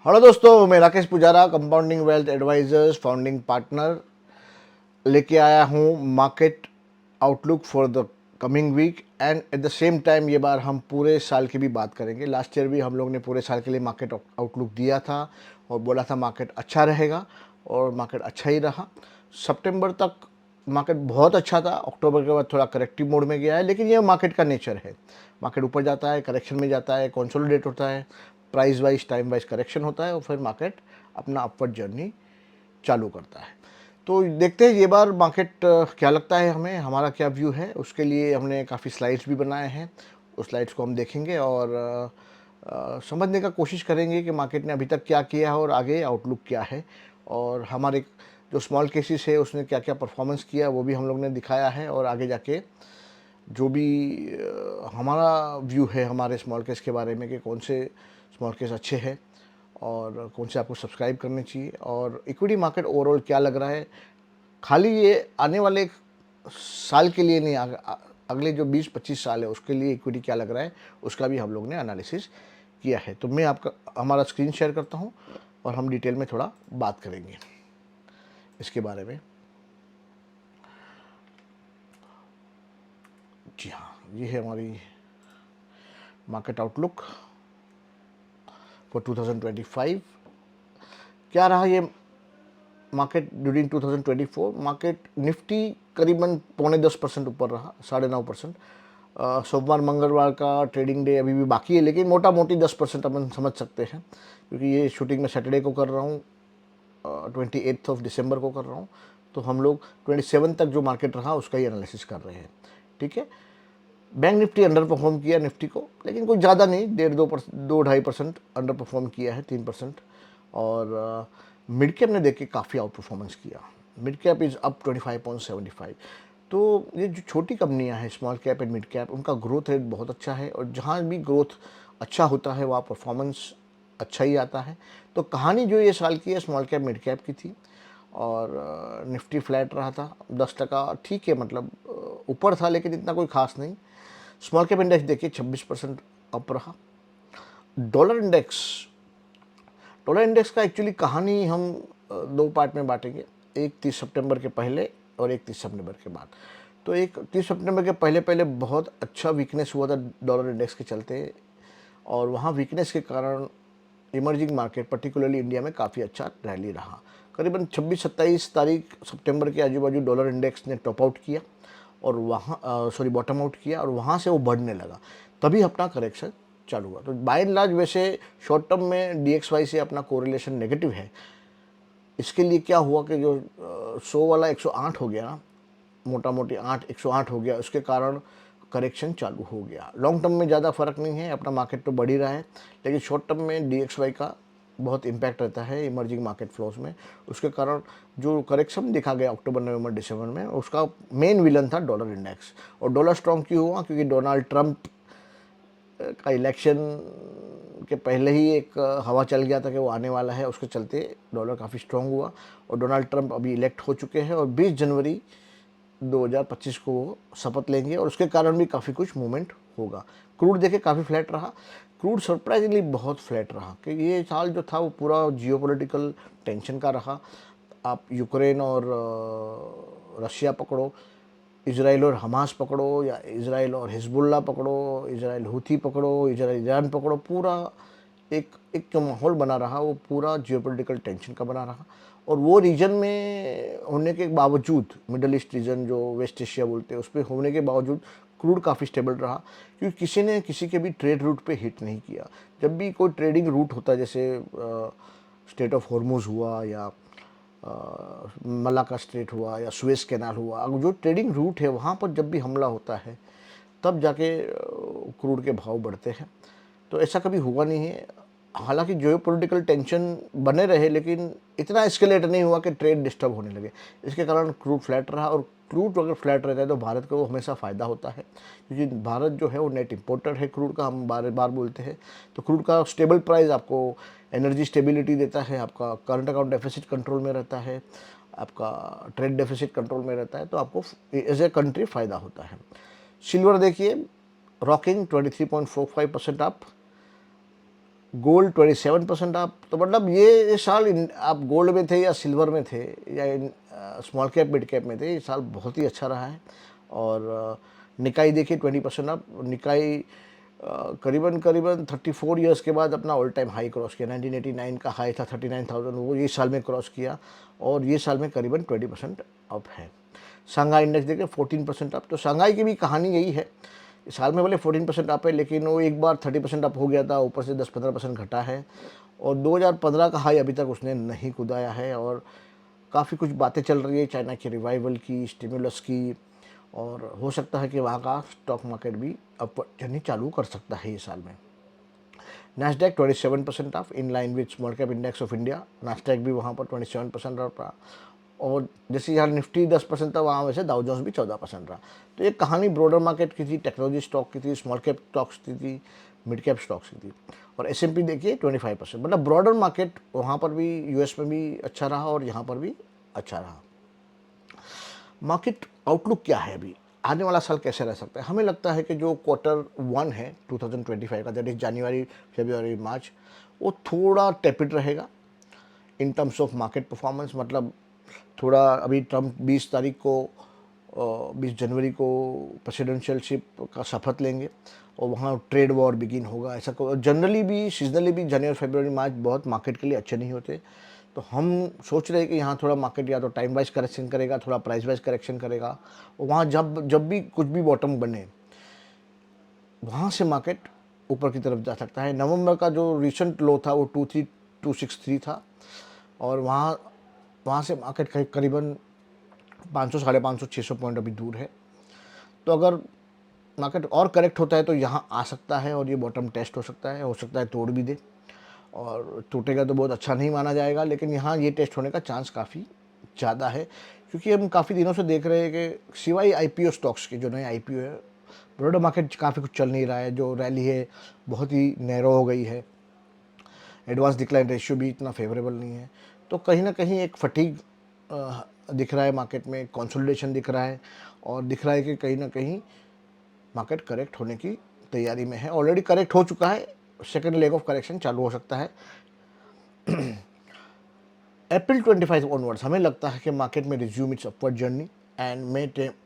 Hello दोस्तों, मैं Rakesh Pujara, compounding wealth advisors founding partner लेके आया हूँ market outlook for the coming week and at the same time ये बार हम पूरे साल की भी बात करेंगे। लास्ट ईयर भी हम लोग ने पूरे साल के लिए मार्केट आउटलुक दिया था और बोला था मार्केट अच्छा रहेगा और मार्केट अच्छा ही रहा। सितंबर तक मार्केट बहुत अच्छा था, अक्टूबर के बाद थोड़ा करेक्टिव मोड में गया है, लेकिन ये मार्केट का नेचर है। मार्केट ऊपर जाता है, करेक्शन में जाता है, कंसोलिडेट होता है, price wise time wise correction होता है और फिर मार्केट अपना अपवर्ड जर्नी चालू करता है। तो देखते हैं ये बार मार्केट क्या लगता है हमें, हमारा क्या व्यू है। उसके लिए हमने काफ़ी स्लाइड्स भी बनाए हैं, उस स्लाइड्स को हम देखेंगे और समझने का कोशिश करेंगे कि मार्केट ने अभी तक क्या किया है और आगे आउटलुक क्या है, और हमारे जो स्मॉल केसेस है उसने क्या क्या परफॉर्मेंस किया वो भी हम लोग ने दिखाया है। और आगे जाके जो भी हमारा व्यू है हमारे स्मॉल केस के बारे में कि कौन से स्मॉल केस अच्छे हैं और कौन से आपको सब्सक्राइब करने चाहिए, और इक्विटी मार्केट ओवरऑल क्या लग रहा है। खाली ये आने वाले साल के लिए नहीं, अगले जो 20-25 साल है उसके लिए इक्विटी क्या लग रहा है उसका भी हम लोग ने एनालिसिस किया है। तो मैं आपका हमारा स्क्रीन शेयर करता हूँ और हम डिटेल में थोड़ा बात करेंगे इसके बारे में। जी हाँ, ये है हमारी मार्केट आउटलुक फॉर 2025। क्या रहा ये मार्केट ड्यूरिंग 2024। मार्केट निफ्टी करीबन 0.5% ऊपर रहा, 9.5%। सोमवार मंगलवार का ट्रेडिंग डे अभी भी बाकी है, लेकिन मोटा मोटी 10% अपन समझ सकते हैं, क्योंकि ये शूटिंग मैं सैटरडे को कर रहा हूँ, 28 दिसंबर को कर रहा हूँ। तो हम लोग 27 तक जो मार्केट रहा उसका ही एनालिसिस कर रहे हैं। ठीक है, बैंक निफ्टी अंडर परफॉर्म किया निफ्टी को, लेकिन कोई ज़्यादा नहीं, 1.5-2.5% अंडर परफॉर्म किया है, 3%। और मिड कैप ने देख के काफ़ी आउट परफॉर्मेंस किया। Mid cap is up 25.75। तो ये जो छोटी कंपनियां हैं, small cap and mid cap, उनका ग्रोथ रेट बहुत अच्छा है और जहाँ भी ग्रोथ अच्छा होता है वहाँ परफॉर्मेंस अच्छा ही आता है। तो कहानी जो ये साल की है स्मॉल कैप मिड कैप की थी। और निफ्टी फ्लैट रहा था 10%, ठीक है, मतलब ऊपर था लेकिन इतना कोई खास नहीं। स्मॉल कैप इंडेक्स देखिए 26% अप रहा। डॉलर इंडेक्स डॉलर इंडेक्स का एक्चुअली कहानी हम दो पार्ट में बांटेंगे, एक 30 सितंबर के पहले और एक 30 सितंबर के बाद। तो एक 30 सितंबर के पहले पहले बहुत अच्छा वीकनेस हुआ था डॉलर इंडेक्स के चलते, और वहाँ वीकनेस के कारण इमर्जिंग मार्केट पर्टिकुलरली इंडिया में काफ़ी अच्छा रैली रहा। करीबन 26-27 तारीख सितंबर के आजू बाजू डॉलर इंडेक्स ने टॉप आउट किया और वहाँ बॉटम आउट किया और वहाँ से वो बढ़ने लगा, तभी अपना करेक्शन चालू हुआ। तो बाय एंड लार्ज वैसे शॉर्ट टर्म में DXY से अपना कोरिलेशन नेगेटिव है। इसके लिए क्या हुआ कि जो 100 वाला 108 हो गया ना, मोटा मोटी 108 हो गया, उसके कारण करेक्शन चालू हो गया। लॉन्ग टर्म में ज़्यादा फर्क नहीं है, अपना मार्केट तो बढ़ ही रहा है, लेकिन शॉर्ट टर्म में DXY का बहुत इम्पैक्ट रहता है इमर्जिंग मार्केट फ्लोज में। उसके कारण जो करेक्शन देखा गया अक्टूबर नवंबर दिसंबर में, उसका मेन विलन था डॉलर इंडेक्स। और डॉलर स्ट्रॉन्ग क्यों हुआ? क्योंकि डोनाल्ड ट्रंप का इलेक्शन के पहले ही एक हवा चल गया था कि वो आने वाला है, उसके चलते डॉलर काफ़ी स्ट्रॉन्ग हुआ। और डोनाल्ड ट्रंप अभी इलेक्ट हो चुके हैं और 20 जनवरी 2025 को वो शपथ लेंगे और उसके कारण भी काफ़ी कुछ मूवमेंट होगा। क्रूड देखे काफ़ी फ्लैट रहा, क्रूड सरप्राइजिंगली बहुत फ्लैट रहा, कि ये साल जो था वो पूरा जियोपॉलिटिकल टेंशन का रहा। आप यूक्रेन और रशिया पकड़ो, इजराइल और हमास पकड़ो, या इजराइल और हिजबुल्ला पकड़ो, इजराइल हुथी पकड़ो, इजराइल ईरान पकड़ो, पूरा एक एक जो माहौल बना रहा वो पूरा जियोपॉलिटिकल टेंशन का बना रहा। और वो रीजन में होने के बावजूद, मिडल ईस्ट रीजन जो वेस्ट एशिया बोलते हैं, उस पर होने के बावजूद क्रूड काफ़ी स्टेबल रहा, क्योंकि किसी ने किसी के भी ट्रेड रूट पे हिट नहीं किया। जब भी कोई ट्रेडिंग रूट होता है, जैसे स्टेट ऑफ हॉर्मुज हुआ या मलाका स्ट्रेट हुआ या सुएज कैनाल हुआ, अब जो ट्रेडिंग रूट है वहाँ पर जब भी हमला होता है तब जाके क्रूड के भाव बढ़ते हैं। तो ऐसा कभी हुआ नहीं है। हालांकि जियो पॉलिटिकल टेंशन बने रहे, लेकिन इतना एस्केलेट नहीं हुआ कि ट्रेड डिस्टर्ब होने लगे। इसके कारण क्रूड फ्लैट रहा, और क्रूड अगर फ्लैट रहता है तो भारत को हमेशा फ़ायदा होता है, क्योंकि भारत जो है वो नेट इंपोर्टर है क्रूड का, हम बार बार बोलते हैं। तो क्रूड का स्टेबल प्राइस आपको एनर्जी स्टेबिलिटी देता है, आपका करंट अकाउंट डेफिसिट कंट्रोल में रहता है, आपका ट्रेड डेफिसिट कंट्रोल में रहता है, तो आपको एज ए कंट्री फ़ायदा होता है। सिल्वर देखिए रॉकिंग 23.45% अप, गोल्ड 27% आप, तो मतलब ये साल आप गोल्ड में थे या सिल्वर में थे या स्मॉल कैप मिड कैप में थे, ये साल बहुत ही अच्छा रहा है। और निकाई देखिए 20% आप, निकाई करीबन करीबन 34 ईयर्स के बाद अपना ऑल टाइम हाई क्रॉस किया। 1989 का हाई था 39,000, वो ये साल में क्रॉस किया और ये साल में करीबन 20% अप है। शंघाई इंडेक्स देखिए 14% अप। तो शंघाई की भी कहानी यही है, इस साल में भले 14% अप है, लेकिन वो एक बार 30% अप हो गया था, ऊपर से 10-15% घटा है और 2015 का हाई अभी तक उसने नहीं कुदाया है। और काफ़ी कुछ बातें चल रही है चाइना की रिवाइवल की, स्टिमुलस की, और हो सकता है कि वहाँ का स्टॉक मार्केट भी अपवर्ड जर्नी चालू कर सकता है ये साल में। Nasdaq 27% of, in line with small cap index of India. Nasdaq भी वहाँ पर 27% रहा और जैसे यहाँ निफ्टी 10% था, वहाँ वैसे डाउ जोन्स भी 14% रहा। तो एक कहानी ब्रॉडर मार्केट की थी, टेक्नोलॉजी स्टॉक की थी, स्मॉल कैप स्टॉक्स की थी, मिड कैप स्टॉक्स की थी। और S&P देखिए 25%, मतलब ब्रॉडर मार्केट वहाँ पर भी, यूएस में भी अच्छा रहा और यहाँ पर भी अच्छा रहा। मार्केट आउटलुक क्या है अभी, आने वाला साल कैसे रह सकता है? हमें लगता है कि जो Q1 है 2025 का, दैट इज जनवरी फरवरी मार्च, वो थोड़ा टेपिड रहेगा in terms of market performance. मतलब थोड़ा अभी ट्रम्प 20 जनवरी को प्रेसिडेंशियलशिप का शपथ लेंगे और वहाँ ट्रेड वॉर बिगिन होगा। ऐसा जनरली भी, सीजनली भी जनवरी फरवरी मार्च बहुत मार्केट के लिए अच्छे नहीं होते। तो हम सोच रहे हैं कि यहाँ थोड़ा मार्केट या तो टाइम वाइज करेक्शन करेगा, थोड़ा प्राइस वाइज करेक्शन करेगा, और वहाँ जब जब भी कुछ भी बॉटम बने, वहाँ से मार्केट ऊपर की तरफ जा सकता है। नवंबर का जो रिसेंट लो था वो 23263 था और वहाँ वहाँ से मार्केट करीबन 500, 550, 600 पॉइंट अभी दूर है। तो अगर मार्केट और करेक्ट होता है तो यहाँ आ सकता है और ये बॉटम टेस्ट हो सकता है तोड़ भी दे, और टूटेगा तो बहुत अच्छा नहीं माना जाएगा, लेकिन यहाँ ये टेस्ट होने का चांस काफ़ी ज़्यादा है। क्योंकि हम काफ़ी दिनों से देख रहे हैं कि सिवाय IPO स्टॉक्स के, जो नए IPO है, ब्रॉडर मार्केट काफ़ी कुछ चल नहीं रहा है। जो रैली है बहुत ही नैरो हो गई है, एडवांस डिक्लाइन रेशियो भी इतना फेवरेबल नहीं है। तो कहीं ना कहीं एक फटीग दिख रहा है मार्केट में, कंसोलिडेशन दिख रहा है और दिख रहा है कि कहीं ना कहीं मार्केट करेक्ट होने की तैयारी में है। ऑलरेडी करेक्ट हो चुका है, सेकेंड लेग ऑफ करेक्शन चालू हो सकता है। अप्रैल 25 ऑनवर्ड्स हमें लगता है कि मार्केट में resume it's upward journey and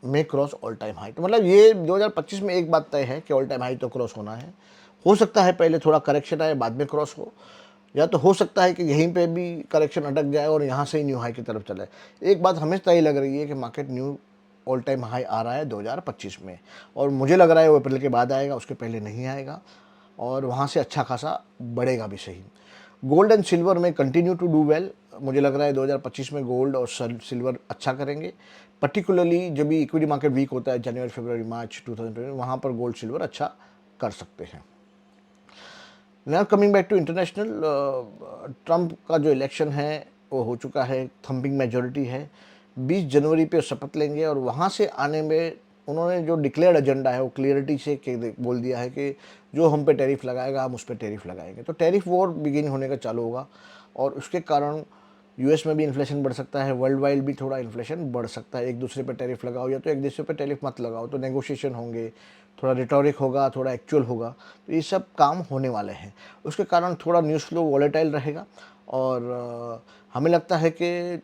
may cross all time high. तो मतलब ये 2025 में एक बात तय है कि ऑल टाइम हाई तो क्रॉस होना है। हो सकता है पहले थोड़ा करेक्शन आए, बाद में क्रॉस या तो हो सकता है कि यहीं पे भी करेक्शन अटक जाए और यहाँ से ही न्यू हाई की तरफ चले। एक बात हमें तय लग रही है कि market new all time high आ रहा है 2025 में, और मुझे लग रहा है वो अप्रैल के बाद आएगा, उसके पहले नहीं आएगा, और वहाँ से अच्छा खासा बढ़ेगा भी सही। गोल्ड एंड सिल्वर में कंटिन्यू टू डू वेल। मुझे लग रहा है 2025 में गोल्ड और सिल्वर अच्छा करेंगे, पर्टिकुलरली जब भी इक्विटी मार्केट वीक होता है जनवरी फरवरी मार्च 2020, वहाँ पर गोल्ड सिल्वर अच्छा कर सकते हैं। Now coming back to international, Trump का जो इलेक्शन है वो हो चुका है, थम्पिंग मेजोरिटी है। 20 जनवरी पे शपथ लेंगे और वहाँ से आने में उन्होंने जो डिक्लेयर्ड एजेंडा है वो क्लियरिटी से बोल दिया है कि जो हम पे टैरिफ लगाएगा हम उस पर टैरिफ लगाएंगे। तो टैरिफ वॉर बिगिन होने का चालू होगा और उसके कारण यूएस में भी इन्फ्लेशन बढ़ सकता है, वर्ल्ड वाइड भी थोड़ा इन्फ्लेशन बढ़ सकता है। एक दूसरे पर टैरिफ लगाओ या तो एक दूसरे पर टैरिफ मत लगाओ, तो नेगोशिएशन होंगे, थोड़ा रिटोरिक होगा, थोड़ा एक्चुअल होगा, तो ये सब काम होने वाले हैं। उसके कारण थोड़ा न्यूज़ फ्लो वॉलेटाइल रहेगा और हमें लगता है कि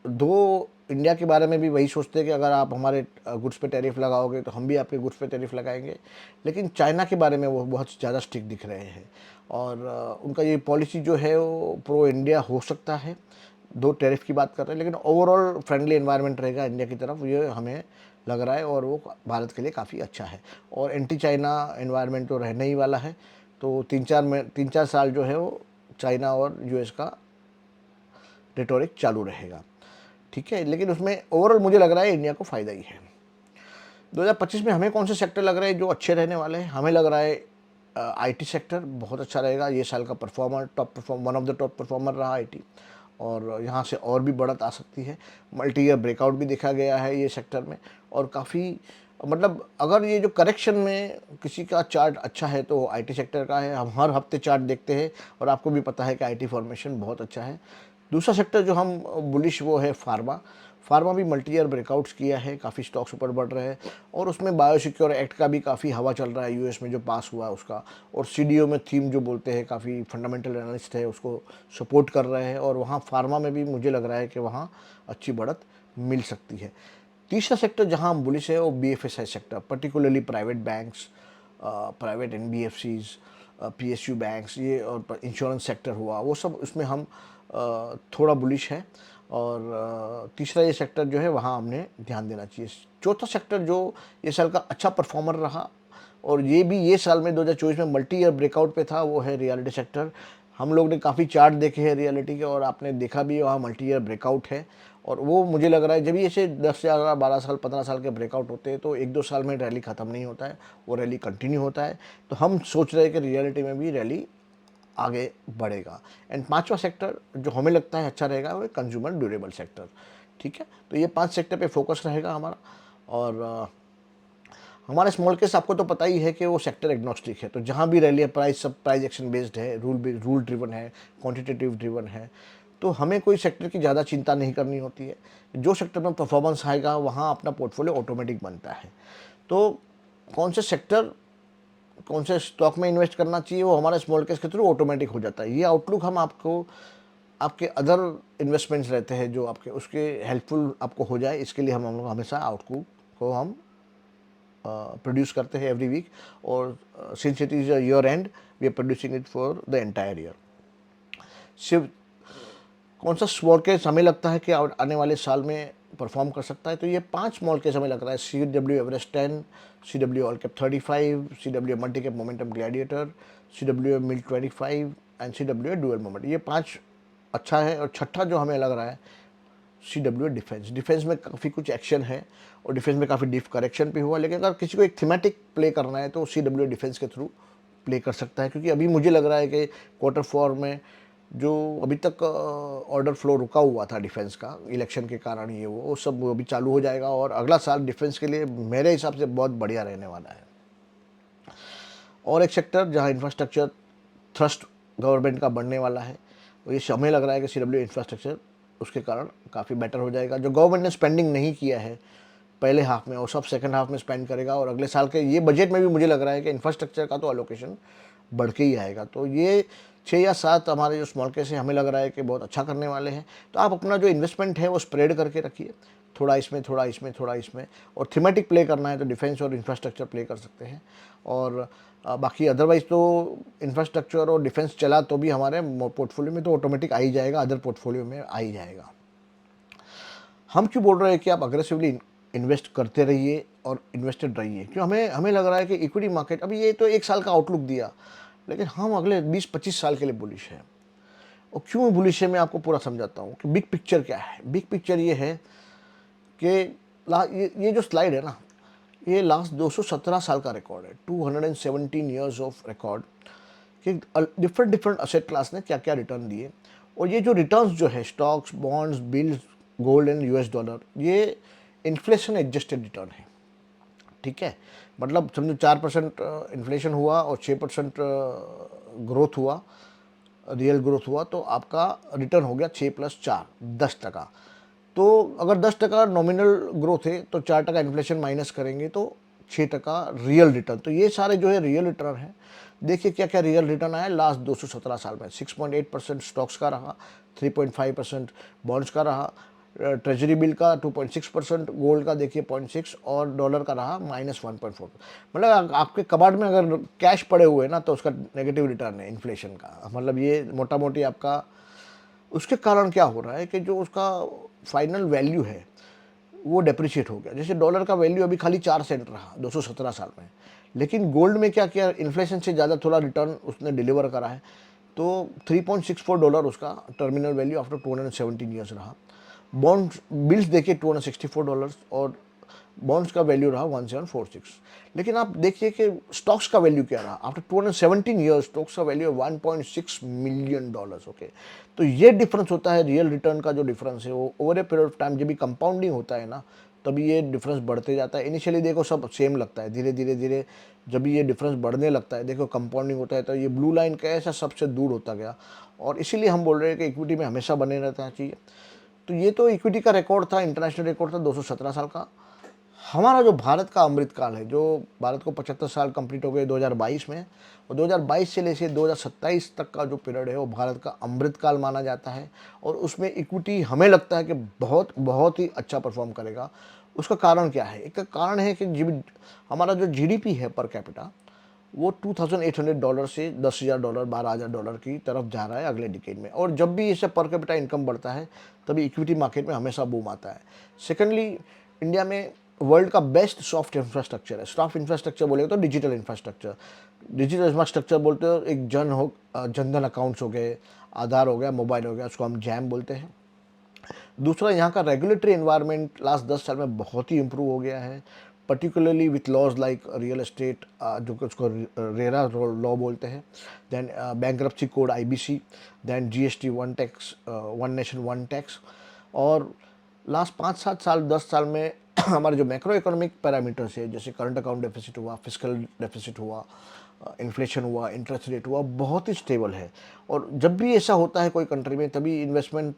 दो इंडिया के बारे में भी वही सोचते हैं कि अगर आप हमारे गुड्स पे टैरिफ लगाओगे तो हम भी आपके गुड्स पे टैरिफ लगाएंगे। लेकिन चाइना के बारे में वो बहुत ज़्यादा स्ट्रिक्ट दिख रहे हैं और उनका ये पॉलिसी जो है वो प्रो इंडिया हो सकता है। दो टैरिफ की बात कर रहे हैं लेकिन ओवरऑल फ्रेंडली एनवायरनमेंट रहेगा इंडिया की तरफ, ये हमें लग रहा है और वो भारत के लिए काफ़ी अच्छा है। और एंटी चाइना एनवायरनमेंट तो रहने ही वाला है। तो 3-4 साल जो है वो चाइना और यूएस का रेटोरिक चालू रहेगा, ठीक है। लेकिन उसमें ओवरऑल मुझे लग रहा है इंडिया को फ़ायदा ही है। 2025 में हमें कौन से सेक्टर लग रहे हैं जो अच्छे रहने वाले हैं? हमें लग रहा है आईटी सेक्टर बहुत अच्छा रहेगा। ये साल का one of the top performer रहा आईटी, और यहाँ से और भी बढ़त आ सकती है। मल्टी ईयर ब्रेकआउट भी देखा गया है ये सेक्टर में, और काफ़ी मतलब अगर ये जो करेक्शन में किसी का चार्ट अच्छा है तो आईटी सेक्टर का है। हम हर हफ्ते चार्ट देखते हैं और आपको भी पता है कि आईटी फॉर्मेशन बहुत अच्छा है। दूसरा सेक्टर जो हम बुलिश वो है फार्मा। फार्मा भी मल्टी ईयर ब्रेकआउट्स किया है, काफ़ी स्टॉक्स ऊपर बढ़ रहे हैं, और उसमें बायोसिक्योर एक्ट का भी काफ़ी हवा चल रहा है यूएस में जो पास हुआ उसका, और सीडीओ में थीम जो बोलते हैं काफ़ी फंडामेंटल एनालिस्ट है उसको सपोर्ट कर रहे हैं, और वहाँ फार्मा में भी मुझे लग रहा है कि वहाँ अच्छी बढ़त मिल सकती है। तीसरा सेक्टर जहाँ हम बुलिश है वो BFSI sector, particularly private banks, private NBFCs, PSU banks, ये और इंश्योरेंस सेक्टर हुआ, वो सब उसमें हम थोड़ा बुलिश है। और तीसरा ये सेक्टर जो है वहाँ हमने ध्यान देना चाहिए। चौथा सेक्टर जो ये साल का अच्छा परफॉर्मर रहा, और ये भी ये साल में 2024 में मल्टी ईयर ब्रेकआउट पे था, वो है रियलिटी सेक्टर। हम लोग ने काफ़ी चार्ट देखे हैं रियलिटी के, और आपने देखा भी वहाँ मल्टी ईयर ब्रेकआउट है, और वो मुझे लग रहा है जब भी ऐसे 10 से 12 साल 15 साल के ब्रेकआउट होते हैं तो 1-2 साल में रैली ख़त्म नहीं होता है, वो रैली कंटिन्यू होता है। तो हम सोच रहे हैं कि रियलिटी में भी रैली आगे बढ़ेगा। एंड पांचवा सेक्टर जो हमें लगता है अच्छा रहेगा वो कंज्यूमर ड्यूरेबल सेक्टर। ठीक है, तो ये 5 सेक्टर पे फोकस रहेगा हमारा। और हमारे स्मॉल केस आपको तो पता ही है कि वो सेक्टर एग्नोस्टिक है, तो जहाँ भी रैली है प्राइस सब प्राइस एक्शन बेस्ड है, रूल ड्रिवन है, क्वांटिटेटिव ड्रिवन है, तो हमें कोई सेक्टर की ज़्यादा चिंता नहीं करनी होती है। जो सेक्टर में परफॉर्मेंस आएगा वहाँ अपना पोर्टफोलियो ऑटोमेटिक बनता है। तो कौन से सेक्टर कौन से स्टॉक में इन्वेस्ट करना चाहिए वो हमारे स्मॉल केस के थ्रू ऑटोमेटिक हो जाता है। ये आउटलुक हम आपको आपके अदर इन्वेस्टमेंट्स रहते हैं जो आपके उसके हेल्पफुल आपको हो जाए, इसके लिए हम लोग हमेशा आउटलुक को हम प्रोड्यूस करते हैं एवरी वीक, और since it is year end we are producing it for the entire year. सिर्फ कौन सा स्मॉल केस हमें लगता है कि आने वाले साल में परफॉर्म कर सकता है, तो ये 5 स्मॉल केस हमें लग रहा है: CW Everest 10, CW all cap 35, CW multi cap momentum gladiator, CW mid 25 and CW dual moment. ये 5 अच्छा है। और छठा जो हमें लग रहा है CW डिफेंस। डिफेंस में काफ़ी कुछ एक्शन है, और डिफेंस में काफ़ी डीप करेक्शन भी हुआ, लेकिन अगर किसी को एक थीमेटिक प्ले करना है तो CW डिफेंस के थ्रू प्ले कर सकता है, क्योंकि अभी मुझे लग रहा है कि Q4 में जो अभी तक ऑर्डर फ्लो रुका हुआ था डिफेंस का इलेक्शन के कारण, ये वो सब अभी चालू हो जाएगा, और अगला साल डिफेंस के लिए मेरे हिसाब से बहुत बढ़िया रहने वाला है। और एक सेक्टर जहां इंफ्रास्ट्रक्चर थ्रस्ट गवर्नमेंट का बढ़ने वाला है, तो ये हमें लग रहा है कि CW इंफ्रास्ट्रक्चर उसके कारण काफ़ी बेटर हो जाएगा। जो गवर्नमेंट ने स्पेंडिंग नहीं किया है पहले हाफ में, और सब सेकंड हाफ में स्पेंड करेगा, और अगले साल के ये बजट में भी मुझे लग रहा है कि इंफ्रास्ट्रक्चर का तो अलोकेशन बढ़ के ही आएगा। तो ये 6 या 7 हमारे जो स्मॉल केस हैं हमें लग रहा है कि बहुत अच्छा करने वाले हैं। तो आप अपना जो इन्वेस्टमेंट है वो स्प्रेड करके रखिए, थोड़ा इसमें थोड़ा इसमें थोड़ा इसमें, और थीमेटिक प्ले करना है तो डिफेंस और इंफ्रास्ट्रक्चर प्ले कर सकते हैं। और बाकी अदरवाइज़ तो इंफ्रास्ट्रक्चर और डिफेंस चला तो भी हमारे पोर्टफोलियो में तो ऑटोमेटिक आ ही जाएगा, अदर पोर्टफोलियो में आ ही जाएगा। हम क्यों बोल रहे हैं कि आप अग्रेसिवली इन्वेस्ट करते रहिए और इन्वेस्टेड रहिए? क्यों हमें हमें लग रहा है कि इक्विटी मार्केट अभी ये तो 1 साल का आउटलुक दिया, लेकिन हम अगले 20-25 साल के लिए बुलिश हैं। और क्यों बुलिश है मैं आपको पूरा समझाता हूँ कि बिग पिक्चर क्या है। बिग पिक्चर ये है कि ये जो स्लाइड है ना, ये लास्ट 217 साल का रिकॉर्ड है, 217 ईयर्स ऑफ रिकॉर्ड, कि डिफरेंट डिफरेंट असेट क्लास ने क्या क्या रिटर्न दिए। और ये जो रिटर्न्स जो है stocks, bonds, bills, gold and US dollar, ये इन्फ्लेशन एडजस्टेड रिटर्न है। ठीक है, मतलब समझो 4% इन्फ्लेशन हुआ और 6% ग्रोथ हुआ, रियल ग्रोथ हुआ, तो आपका रिटर्न हो गया 6 + 4 10%। तो अगर 10% नॉमिनल ग्रोथ है तो 4% इन्फ्लेशन माइनस करेंगे तो 6% रियल रिटर्न। तो ये सारे जो है रियल रिटर्न है। देखिए क्या क्या रियल रिटर्न आया लास्ट 217 साल में। 6.8% स्टॉक्स का रहा, 3.5% बॉन्ड्स का रहा, ट्रेजरी बिल का 2.6%, गोल्ड का देखिए 0.6, और डॉलर का रहा -1.4। मतलब आपके कबाड़ में अगर कैश पड़े हुए हैं ना तो उसका नेगेटिव रिटर्न है इन्फ्लेशन का। मतलब ये मोटा मोटी आपका उसके कारण क्या हो रहा है कि जो उसका फाइनल वैल्यू है वो डेप्रिशिएट हो गया। जैसे डॉलर का वैल्यू अभी खाली 4 सेंट रहा 217 साल में, लेकिन गोल्ड में क्या किया, इन्फ्लेशन से ज़्यादा थोड़ा रिटर्न उसने डिलीवर करा है। तो $3.64 उसका टर्मिनल वैल्यू आफ्टर 217 ईयर्स रहा। बॉन्ड्स बिल्स देखिए $264, और बॉन्ड्स का वैल्यू रहा 1746। लेकिन आप देखिए कि स्टॉक्स का वैल्यू क्या रहा आफ्टर 217 ईयर्स। स्टॉक्स का वैल्यू है $1.6 मिलियन। ओके, तो ये डिफरेंस होता है रियल रिटर्न का। जो डिफरेंस है वो over a period of time जब भी कंपाउंडिंग होता है ना, तभी ये डिफरेंस बढ़ते जाता है। इनिशियली देखो सब सेम लगता है, धीरे धीरे धीरे जब भी ये डिफरेंस बढ़ने लगता है, देखो कंपाउंडिंग होता है, तो ये ब्लू लाइन कैसा सबसे दूर होता गया। और इसीलिए हम बोल रहे हैं कि इक्विटी में हमेशा बने रहना चाहिए। तो ये तो इक्विटी का रिकॉर्ड था, इंटरनेशनल रिकॉर्ड था 217 साल का। हमारा जो भारत का अमृतकाल है, जो भारत को 75 साल कंप्लीट हो गए 2022 में, और 2022 से लेकर 2027 तक का जो पीरियड है वो भारत का अमृतकाल माना जाता है। और उसमें इक्विटी हमें लगता है कि बहुत बहुत ही अच्छा परफॉर्म करेगा। उसका कारण क्या है? एक कारण है कि हमारा जो जीडीपी है पर कैपिटा, वो $2,800 से $10,000, $12,000 की तरफ जा रहा है अगले डिकेड में। और जब भी इससे पर कैपिटा इनकम बढ़ता है तभी इक्विटी मार्केट में हमेशा बूम आता है। सेकेंडली, इंडिया में वर्ल्ड का बेस्ट सॉफ्ट इंफ्रास्ट्रक्चर है। सॉफ्ट इंफ्रास्ट्रक्चर बोलेगा तो डिजिटल इंफ्रास्ट्रक्चर, डिजिटल इंफ्रास्ट्रक्चर बोलते हो एक जनधन अकाउंट्स हो गए, आधार हो गया, मोबाइल हो गया, उसको हम जैम बोलते हैं। दूसरा, यहाँ का रेगुलेटरी एनवायरनमेंट लास्ट 10 साल में बहुत ही इम्प्रूव हो गया है, particularly with laws like real estate, जो कि उसको रेरा लॉ बोलते हैं, then bankruptcy code IBC, then GST one tax, one nation one tax. और लास्ट 5-7 साल 10 साल में हमारे जो मैक्रो इकोनॉमिक पैरामीटर्स है, जैसे करंट अकाउंट डेफिसिट हुआ, फिस्कल डेफिसिट हुआ, इन्फ्लेशन हुआ, इंटरेस्ट रेट हुआ, बहुत ही स्टेबल है। और जब भी ऐसा होता है कोई कंट्री में, तभी इन्वेस्टमेंट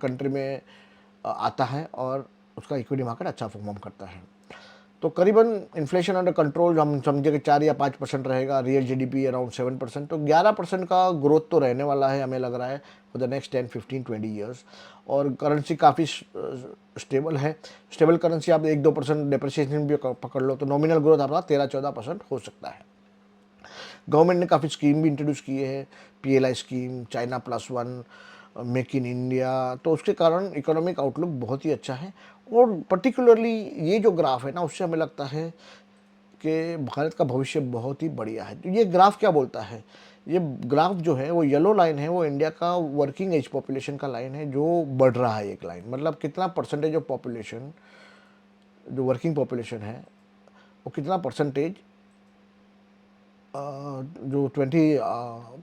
कंट्री में आता है और उसका इक्विटी मार्केट अच्छा परफॉर्म करता है। तो करीबन इन्फ्लेशन अंडर कंट्रोल हम समझे कि 4 या 5% रहेगा, रियल GDP अराउंड 7%, तो 11% का ग्रोथ तो रहने वाला है हमें लग रहा है फॉर द नेक्स्ट 10-15-20 ईयर्स। और करेंसी काफ़ी स्टेबल है। स्टेबल करेंसी, आप 1-2% डिप्रिसिएशन भी पकड़ लो तो नॉमिनल ग्रोथ आपका 13-14% हो सकता है। गवर्नमेंट ने काफ़ी स्कीम भी इंट्रोड्यूस किए हैं, PLI scheme, China +1, make in India, तो उसके कारण इकोनॉमिक आउटलुक बहुत ही अच्छा है। और पर्टिकुलरली ये जो ग्राफ है ना, उससे हमें लगता है कि भारत का भविष्य बहुत ही बढ़िया है। तो ये ग्राफ क्या बोलता है? ये ग्राफ जो है वो येलो लाइन है, वो इंडिया का वर्किंग एज पॉपुलेशन का लाइन है जो बढ़ रहा है। एक लाइन मतलब कितना परसेंटेज ऑफ पॉपुलेशन, जो वर्किंग पॉपुलेशन है वो कितना परसेंटेज जो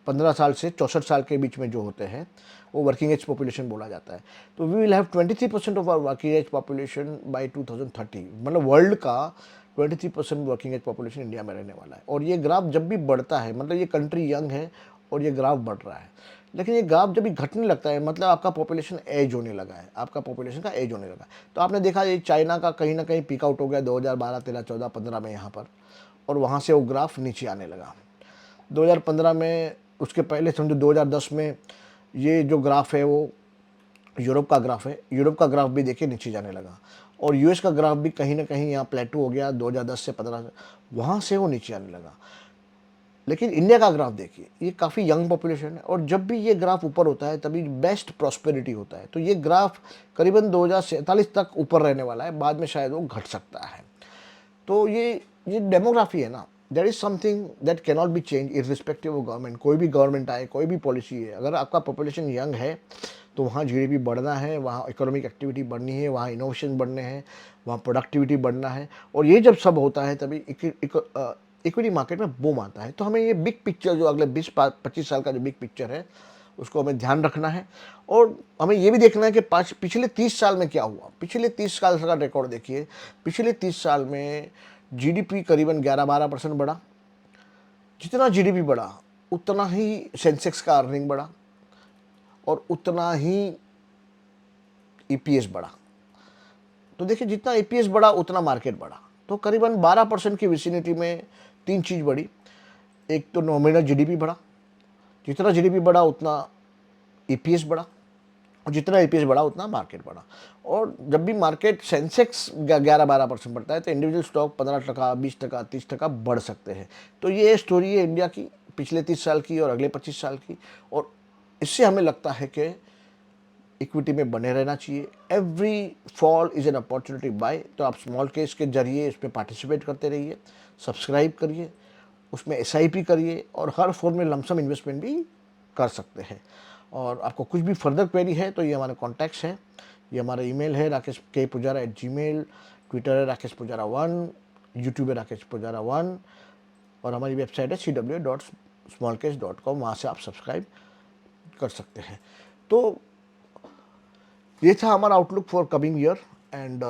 15 साल से 64 साल के बीच में जो होते हैं वो वर्किंग एज पॉपुलेशन बोला जाता है। तो we will have 23% of our working age population by 2030, मतलब वर्ल्ड का 23% वर्किंग एज पॉपुलेशन इंडिया में रहने वाला है। और ये ग्राफ जब भी बढ़ता है, मतलब ये कंट्री यंग है और ये ग्राफ बढ़ रहा है, लेकिन ये ग्राफ जब भी घटने लगता है मतलब आपका पॉपुलेशन एज होने लगा है, आपका पॉपुलेशन का एज होने लगा है। तो आपने देखा ये चाइना का कहीं ना कहीं पीक आउट हो गया 2012, 13, 14, 15 में यहाँ पर, और वहाँ से वो ग्राफ नीचे आने लगा 2015 में। उसके पहले समझो 2010 में ये जो ग्राफ है वो यूरोप का ग्राफ है, यूरोप का ग्राफ भी देखिए नीचे जाने लगा। और US का ग्राफ भी कहीं ना कहीं यहाँ प्लेटू हो गया 2010 से 15, वहाँ से वो नीचे आने लगा। लेकिन इंडिया का ग्राफ देखिए, ये काफ़ी यंग पॉपुलेशन है और जब भी ये ग्राफ ऊपर होता है तभी बेस्ट प्रॉस्पेरिटी होता है। तो ये ग्राफ करीबन 2047 तक ऊपर रहने वाला है, बाद में शायद वो घट सकता है। तो ये डेमोग्राफी है ना, there is something that can not be change irrespective of government. कोई भी गवर्नमेंट आए, कोई भी पॉलिसी है, अगर आपका पॉपुलेशन यंग है तो वहाँ GDP बढ़ना है, वहाँ इकोनॉमिक एक्टिविटी बढ़नी है, वहाँ इनोवेशन बढ़ने हैं, वहाँ प्रोडक्टिविटी बढ़ना है। और ये जब सब होता है तभी इक्विटी मार्केट में बूम आता है। तो हमें ये बिग पिक्चर, जो अगले 20-25 साल का जो बिग पिक्चर है उसको हमें ध्यान रखना है। और हमें ये भी देखना है कि पिछले 30 साल में क्या हुआ। पिछले 30 साल का रिकॉर्ड देखिए, पिछले 30 साल में GDP करीबन 11-12% बढ़ा। जितना GDP बढ़ा उतना ही सेंसेक्स का अर्निंग बढ़ा और उतना ही EPS बढ़ा। तो देखिए, जितना EPS बढ़ा उतना मार्केट बढ़ा। तो करीबन 12% की विसिनिटी में 3 चीज़ बढ़ी। एक तो नॉमिनल GDP बढ़ा, जितना GDP बढ़ा उतना EPS बढ़ा, और जितना EPS बढ़ा उतना मार्केट बढ़ा। और जब भी मार्केट सेंसेक्स 11-12% बढ़ता है तो इंडिविजुअल स्टॉक 15%, 20%, 30% बढ़ सकते हैं। तो ये स्टोरी है इंडिया की पिछले 30 साल की और अगले 25 साल की। और इससे हमें लगता है कि इक्विटी में बने रहना चाहिए। Every fall is an opportunity buy. तो आप स्मॉल केस के जरिए इस पर पार्टिसिपेट करते रहिए, सब्सक्राइब करिए, उसमें SIP करिए और हर फॉर्म में लमसम इन्वेस्टमेंट भी कर सकते हैं। और आपको कुछ भी फर्दर क्वेरी है तो ये हमारे कॉन्टैक्ट्स हैं, ये हमारा ईमेल है rakeshkpujara@gmail, ट्विटर है rakeshpujara1, यूट्यूब है rakeshpujara1, और हमारी वेबसाइट है cw.smallcase.com, वहाँ से आप सब्सक्राइब कर सकते हैं। तो ये था हमारा outlook for coming year. And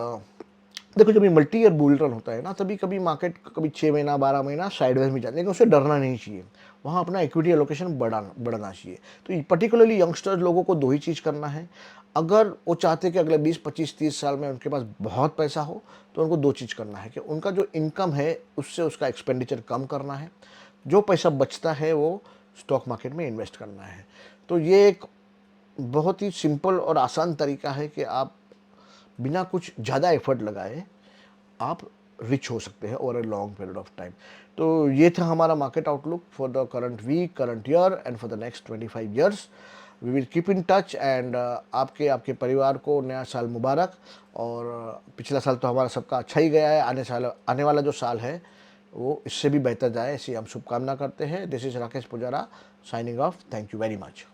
देखो जब ये मल्टी ईयर बुल रन होता है ना, तभी कभी मार्केट कभी 6 महीना 12 महीना साइडवेज में जाता है, लेकिन उससे डरना नहीं चाहिए। वहाँ अपना इक्विटी एलोकेशन बढ़ाना चाहिए। तो पर्टिकुलरली यंगस्टर्स लोगों को दो ही चीज़ करना है। अगर वो चाहते हैं कि अगले 20 25 30 साल में उनके पास बहुत पैसा हो, तो उनको दो चीज़ करना है कि उनका जो इनकम है उससे उसका एक्सपेंडिचर कम करना है, जो पैसा बचता है वो स्टॉक मार्केट में इन्वेस्ट करना है। तो ये एक बहुत ही सिंपल और आसान तरीका है कि आप बिना कुछ ज़्यादा एफर्ट लगाए आप रिच हो सकते हैं over a long period of time. तो ये था हमारा market outlook for the current week, current year and for the next 25 years. We will keep in touch and आपके आपके परिवार को नया साल मुबारक। और पिछला साल तो हमारा सबका अच्छा ही गया है, आने वाला जो साल है वो इससे भी बेहतर जाए, ऐसी हम शुभकामना करते हैं। This is Rakesh Pujara signing off. Thank you very much.